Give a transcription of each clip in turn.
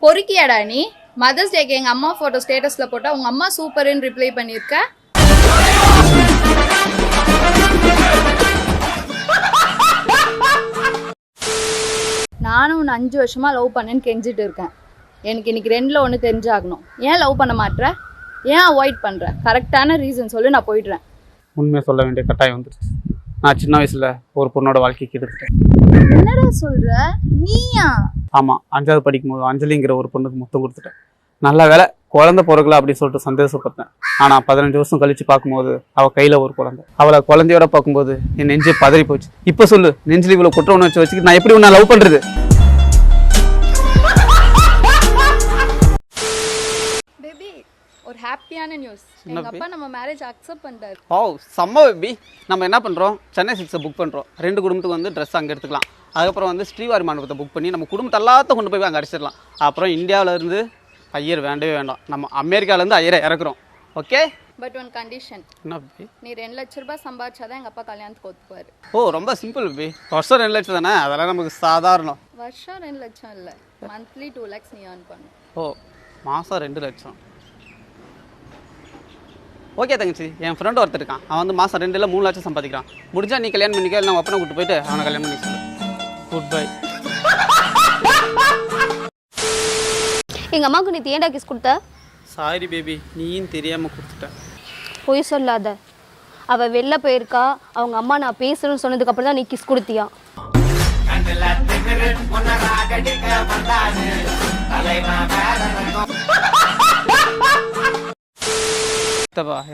பொறுக்கியாடா நீ? மதர்ஸ் டேக்கு எங்க அம்மா போட்டோ ஸ்டேட்டஸ்ல போட்டா உங்க அம்மா சூப்பர்னு ரிப்ளை பண்ணிருக்க. நானும் உன்னை 5 வருஷமா லவ் பண்ணேன்னு கெஞ்சிட்டு இருக்கேன். எனக்கு இன்னைக்கு 2ல 1 தெரிஞ்சாகணும். ஏன் லவ் பண்ண மாட்ற? ஏன் அவாய்ட் பண்ற? கரெக்டான ரீசன் சொல்லு, நான் போயிடுறேன். உண்மையை சொல்ல வேண்டிய கட்டாயம் வந்துருச்சு. நான் சின்ன வயசுல ஒரு பொண்ணோட வாழ்க்கைக்கு எடுத்துட்டேன். என்னடா சொல்ற? நீயா? ஆமாம், 5வது படிக்கும்போது அஞ்சலிங்கிற ஒரு பொண்ணுக்கு முத்தம் கொடுத்துட்டேன். நல்ல வேலை குழந்தை பிறகுல அப்படின்னு சொல்லிட்டு சந்தோஷப்பட்டேன். ஆனால் 15 வருஷம் கழிச்சு பார்க்கும்போது அவள் கையில் ஒரு குழந்தை. அவளை குழந்தையோட பார்க்கும்போது என் நெஞ்சு பதறி போச்சு. இப்போ சொல்லு, நெஞ்சில் இவ்வளோ குற்ற உணர்ச்சி வச்சுக்கிட்டு நான் எப்படி உன்னை லவ் பண்ணுறது? பேபி, ஒரு ஹாப்பியான நியூஸ். எங்க அப்பா நம்ம மேரேஜ் அக்செப்ட் பண்ணிட்டாரு. ஓ செம்ம பேபி. நம்ம என்ன பண்ணுறோம், சென்னை சில்க்ஸை புக் பண்ணுறோம். 2 குடும்பத்துக்கு வந்து ட்ரெஸ் அங்கே எடுத்துக்கலாம். அதுக்கப்புறம் வந்து ஸ்ரீவாரி மண்டபத்தை புக் பண்ணி நம்ம குடும்பத்தை எல்லாத்தையும் கொண்டு போய் அங்கே அடிச்சிடலாம். அப்புறம் இந்தியாவிலேருந்து ஐயர் வேண்டவே வேண்டாம், நம்ம அமெரிக்காவிலேருந்து ஐயரை இறக்குறோம். Okay, but one condition. என்ன பேபி? நீ 2 லட்ச ரூபாய் சம்பாதிச்சாதான் எங்க அப்பா கல்யாணத்துக்கு ஒத்துக்குவாரு. ஓ ரொம்ப சிம்பிள் பேபி. வருஷம் 2 லட்சம் தானே, அதெல்லாம் நமக்கு சாதாரணம். வருஷம் 2 லட்சம் இல்ல, மந்த்லி 2 lakhs நீ earn பண்ணு. ஓ மாதம் 2 லட்சம். ஓகே தங்கச்சி, என் ஃப்ரெண்டு ஒருத்தர் இருக்கான். அவன் வந்து மாதம் 2 இல்லை 3 லட்சம் சம்பாதிக்கிறான். முடிஞ்சா நீ கல்யாணம் பண்ணிக்க, இல்லை நான் அப்பனை கூப்பிட்டு போயிட்டு அவனை கல்யாணம் பண்ணி சொல்லு. Good bye. எங்கள் அம்மாவுக்கு நீ ஏன்டா கிஸ் கொடுத்த? சாரி பேபி, நீயும் தெரியாமல் கொடுத்துட்டேன். பொய் சொல்லாத. அவள் வெளில போயிருக்கா, அவங்க அம்மா நான் பேசுகிறேன்னு சொன்னதுக்கப்புறம் தான் நீ கிஸ் கொடுத்தியா?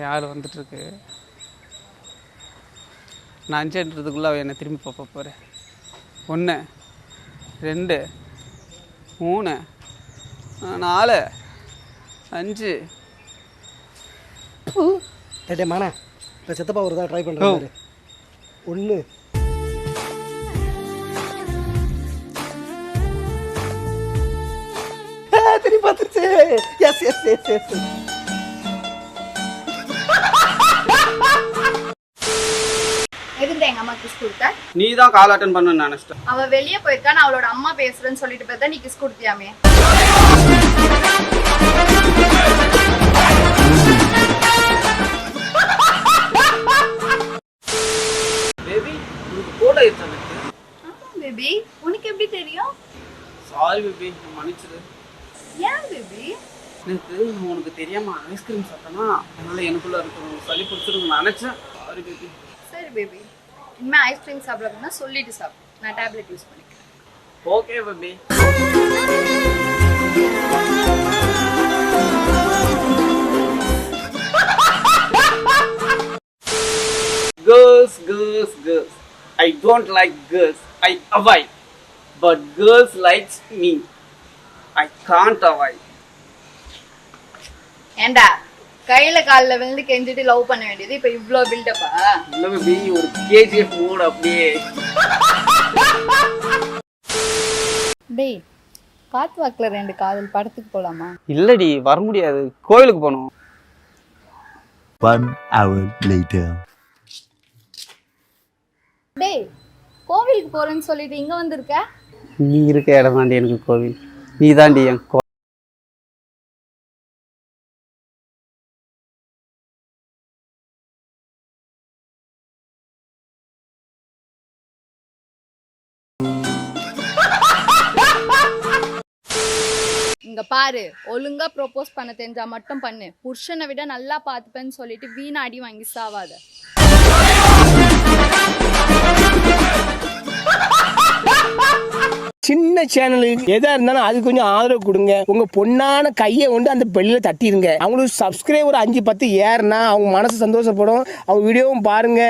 யார் வந்துட்டு இருக்கு? நான் 5ன்றதுக்குள்ள அவள் என்னை திரும்பி பார்ப்ப போகிறேன். 1 2 3 4 5. டே மானே, இப்போ சித்தப்பா ஒரு தான் ட்ரை பண்ணுறாரு. 1 திரும்பி பார்த்துருச்சு. Yes yes yes yes. எதுக்கு எங்க அம்மா கிஸ் கொடுத்த? நீ தான் கால் அட்டன் பண்ண நினைச்சிட்டேன். அவ வெளியே போயிருக்கா, நான் அவளோட அம்மா பேசுறேன்னு சொல்லிட்டு பார்த்தா நீ கிஸ் கொடுத்தியாமே. பேபி, உனக்கு கோட் ஆயிடுச்சு எனக்கு. ஆமா பேபி, உனக்கு எப்படி தெரியும்? சாரி பேபி, மன்னிச்சிடு. ஏன் பேபி? எனக்கு உனக்கு தெரியாம ஐஸ்கிரீம் சாப்பிட்டேன்னா அதனால எனக்குள்ள இருக்கிற சளி பிடிச்சிருக்கு நினைச்சேன். Sorry baby. சரி பேபி, இனிமே ஐஸ்கிரீம் சாப்பிடணும்னா சொல்லிட்டு சாப்பிடு. நான் டேப்லெட் யூஸ் பண்ணிக்கிறேன். Okay baby. Girls, girls, girls. I don't like girls. I avoid. But girls likes me. I can't avoid. ஏண்டா, கையில கால்ல விழுந்து கெஞ்சிட்டு லவ் பண்ண வேண்டியது இப்ப இவ்ளோ பில்டப்பா? இல்ல பேபி, ஒரு கேஜிஎஃப் மூட் அப்படியே. டேய், காத்து வாக்குல 2 காதல் படத்துக்கு போலாமா? இல்லடி, வர முடியாது, கோயிலுக்கு போகணும். 1 hour later. டேய், கோவிலுக்கு போறேன்னு சொல்லிட்டு இங்க வந்திருக்க? நீ இருக்க இடம் தாண்டி எனக்கு கோவில். நீ தாண்டி என் இங்க பாரு, ஒழுங்கா ப்ரோபோஸ் பண்ண தெரிஞ்சா மட்டும் பண்ணு. புருஷனை விட நல்லா பாத்துப்பேன்னு சொல்லிட்டு வீணா அடி வாங்கி சாவாத. சின்ன சேனலுக்கு எதா இருந்தாலும் அது கொஞ்சம் ஆதரவு கொடுங்க. உங்க பொண்ணான கையை கொண்டு அந்த பெல்லில தட்டிடுங்க. அவங்களுக்கு சப்ஸ்கிரைபர் 5 10 ஏறுனா அவங்க மனசு சந்தோஷப்படும். அவங்க வீடியோவும் பாருங்க.